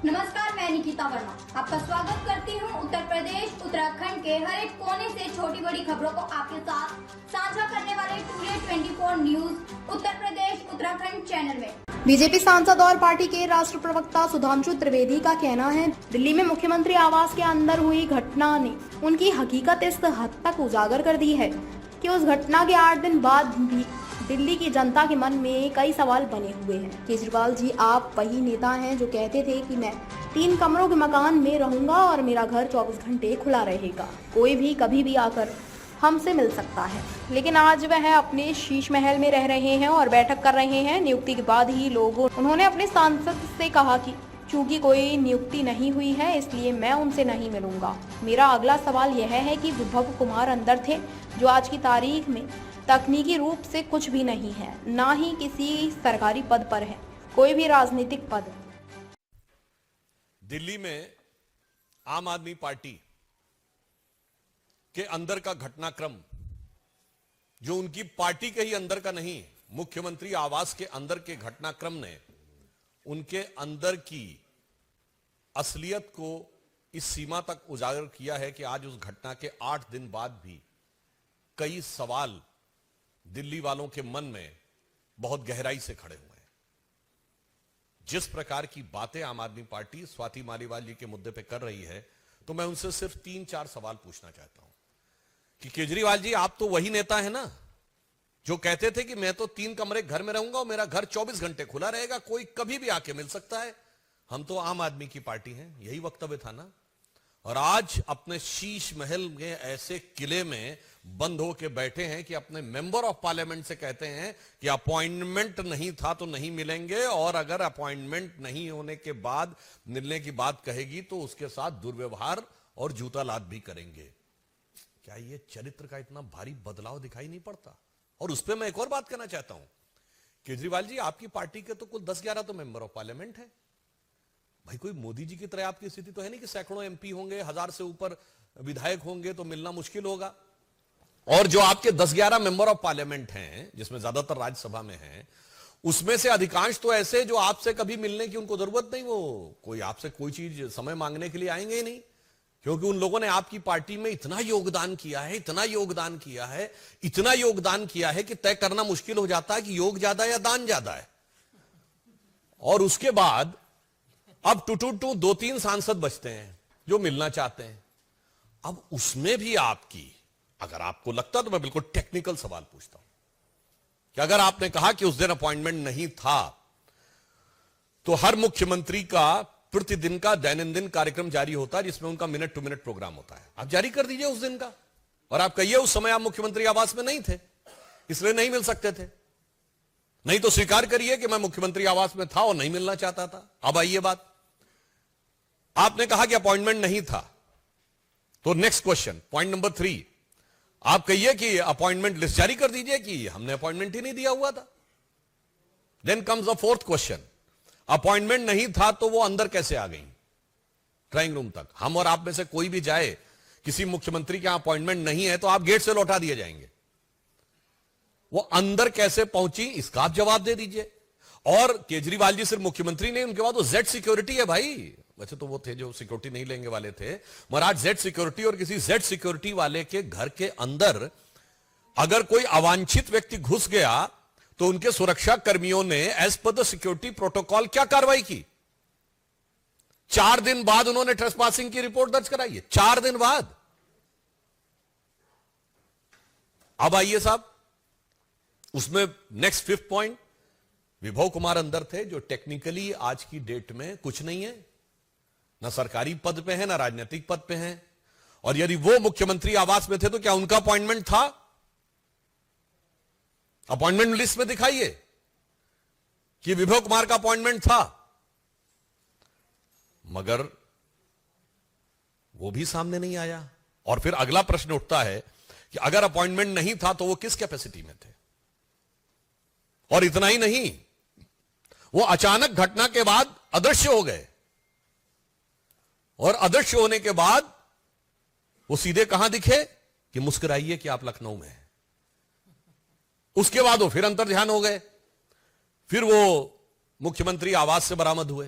नमस्कार, मैं निकिता वर्मा आपका स्वागत करती हूं। उत्तर प्रदेश उत्तराखंड के हर एक कोने से छोटी बड़ी खबरों को आपके साथ साझा करने वाले today 24 news Uttar Pradesh Uttarakhand channel में। बीजेपी सांसद और पार्टी के राष्ट्र प्रवक्ता सुधांशु त्रिवेदी का कहना है, दिल्ली में मुख्यमंत्री आवास के अंदर हुई घटना ने उनकी हकीकत इस हद तक उजागर कर दी है कि उस घटना के 8 दिन बाद भी दिल्ली की जनता के मन में कई सवाल बने हुए हैं। केजरीवाल जी, आप वही नेता हैं जो कहते थे कि मैं 3 कमरों के मकान में रहूंगा और मेरा घर 24 घंटे खुला रहेगा, कोई भी कभी भी आकर हमसे मिल सकता है। लेकिन आज वह अपने शीश महल में रह रहे हैं और बैठक कर रहे हैं। नियुक्ति के बाद ही उन्होंने अपने सांसद से कहा कि चूंकि कोई नियुक्ति नहीं हुई है इसलिए मैं उनसे नहीं मिलूंगा। मेरा अगला सवाल यह है कि विभव कुमार अंदर थे जो आज की तारीख में तकनीकी रूप से कुछ भी नहीं है, ना ही किसी सरकारी पद पर है, कोई भी राजनीतिक पद। दिल्ली में आम आदमी पार्टी के अंदर का घटनाक्रम जो उनकी पार्टी के ही अंदर का नहीं, मुख्यमंत्री आवास के अंदर के घटनाक्रम ने उनके अंदर की असलियत को इस सीमा तक उजागर किया है कि आज उस घटना के 8 दिन बाद भी कई सवाल दिल्ली वालों के मन में बहुत गहराई से खड़े हुए हैं। जिस प्रकार की बातें आम आदमी पार्टी स्वाति मालीवाल जी के मुद्दे पे कर रही है, तो मैं उनसे सिर्फ 3-4 सवाल पूछना चाहता हूं कि केजरीवाल जी, आप तो वही नेता है ना जो कहते थे कि मैं तो 3 कमरे घर में रहूंगा और मेरा घर 24 घंटे खुला रहेगा, कोई कभी भी आके मिल सकता है, हम तो आम आदमी की पार्टी हैं, यही वक्तव्य था ना। और आज अपने शीश महल में ऐसे किले में बंद होके बैठे हैं कि अपने मेंबर ऑफ पार्लियामेंट से कहते हैं कि अपॉइंटमेंट नहीं था तो नहीं मिलेंगे, और अगर अपॉइंटमेंट नहीं होने के बाद मिलने की बात कहेगी तो उसके साथ दुर्व्यवहार और जूता लात भी करेंगे। क्या ये चरित्र का इतना भारी बदलाव दिखाई नहीं पड़ता? और उस पर मैं एक और बात कहना चाहता हूं, केजरीवाल जी, आपकी पार्टी के तो कुल 10-11 तो मेंबर ऑफ पार्लियामेंट है भाई। कोई मोदी जी की तरह आपकी स्थिति तो है नहीं कि सैकड़ों एमपी होंगे, 1000 से ऊपर विधायक होंगे तो मिलना मुश्किल होगा। और जो आपके 10-11 मेंबर ऑफ पार्लियामेंट हैं, जिसमें ज्यादातर राज्यसभा में हैं, उसमें से अधिकांश तो ऐसे जो आपसे कभी मिलने की उनको जरूरत नहीं, वो कोई आपसे कोई चीज समय मांगने के लिए आएंगे ही नहीं, क्योंकि उन लोगों ने आपकी पार्टी में इतना योगदान किया है, इतना योगदान किया है, इतना योगदान किया है कि तय करना मुश्किल हो जाता है कि योग ज्यादा या दान ज्यादा है। और उसके बाद अब टू 2-3 सांसद बचते हैं जो मिलना चाहते हैं। अब उसमें भी आपकी, अगर आपको लगता तो मैं बिल्कुल टेक्निकल सवाल पूछता हूं कि अगर आपने कहा कि उस दिन अपॉइंटमेंट नहीं था, तो हर मुख्यमंत्री का प्रतिदिन का दैनंदिन कार्यक्रम जारी होता है जिसमें उनका मिनट टू मिनट प्रोग्राम होता है, आप जारी कर दीजिए उस दिन का, और आप कहिए उस समय आप मुख्यमंत्री आवास में नहीं थे इसलिए नहीं मिल सकते थे, नहीं तो स्वीकार करिए कि मैं मुख्यमंत्री आवास में था और नहीं मिलना चाहता था। अब आइए बात, आपने कहा कि अपॉइंटमेंट नहीं था, तो नेक्स्ट क्वेश्चन, पॉइंट नंबर 3, आप कहिए कि अपॉइंटमेंट लिस्ट जारी कर दीजिए कि हमने अपॉइंटमेंट ही नहीं दिया हुआ था। Then comes the 4th question, appointment नहीं था तो वो अंदर कैसे आ गई ड्राइंग रूम तक? हम और आप में से कोई भी जाए, किसी मुख्यमंत्री के यहां अपॉइंटमेंट नहीं है तो आप गेट से लौटा दिए जाएंगे, वो अंदर कैसे पहुंची इसका आप जवाब दे दीजिए। और केजरीवाल जी सिर्फ मुख्यमंत्री नहीं, उनके बाद वो जेड सिक्योरिटी है भाई, वैसे तो वो थे जो सिक्योरिटी नहीं लेंगे वाले थे, मगर आज जेड सिक्योरिटी, और किसी जेड सिक्योरिटी वाले के घर के अंदर अगर कोई अवांछित व्यक्ति घुस गया तो उनके सुरक्षा कर्मियों ने as per the security protocol क्या कार्रवाई की? 4 दिन बाद उन्होंने ट्रेसपासिंग की रिपोर्ट दर्ज कराई है, 4 दिन बाद। अब आइए साहब, उसमें नेक्स्ट 5th पॉइंट, विभव कुमार अंदर थे जो टेक्निकली आज की डेट में कुछ नहीं है, ना सरकारी पद पे है ना राजनीतिक पद पे है, और यदि वो मुख्यमंत्री आवास में थे तो क्या उनका अपॉइंटमेंट था? अपॉइंटमेंट लिस्ट में दिखाइए कि विभव कुमार का अपॉइंटमेंट था, मगर वो भी सामने नहीं आया। और फिर अगला प्रश्न उठता है कि अगर अपॉइंटमेंट नहीं था तो वो किस कैपेसिटी में थे? और इतना ही नहीं, वो अचानक घटना के बाद अदृश्य हो गए, और अदृश्य होने के बाद वो सीधे कहां दिखे कि मुस्कुराइए कि आप लखनऊ में हैं। उसके बाद वो फिर अंतर ध्यान हो गए, फिर वो मुख्यमंत्री आवास से बरामद हुए।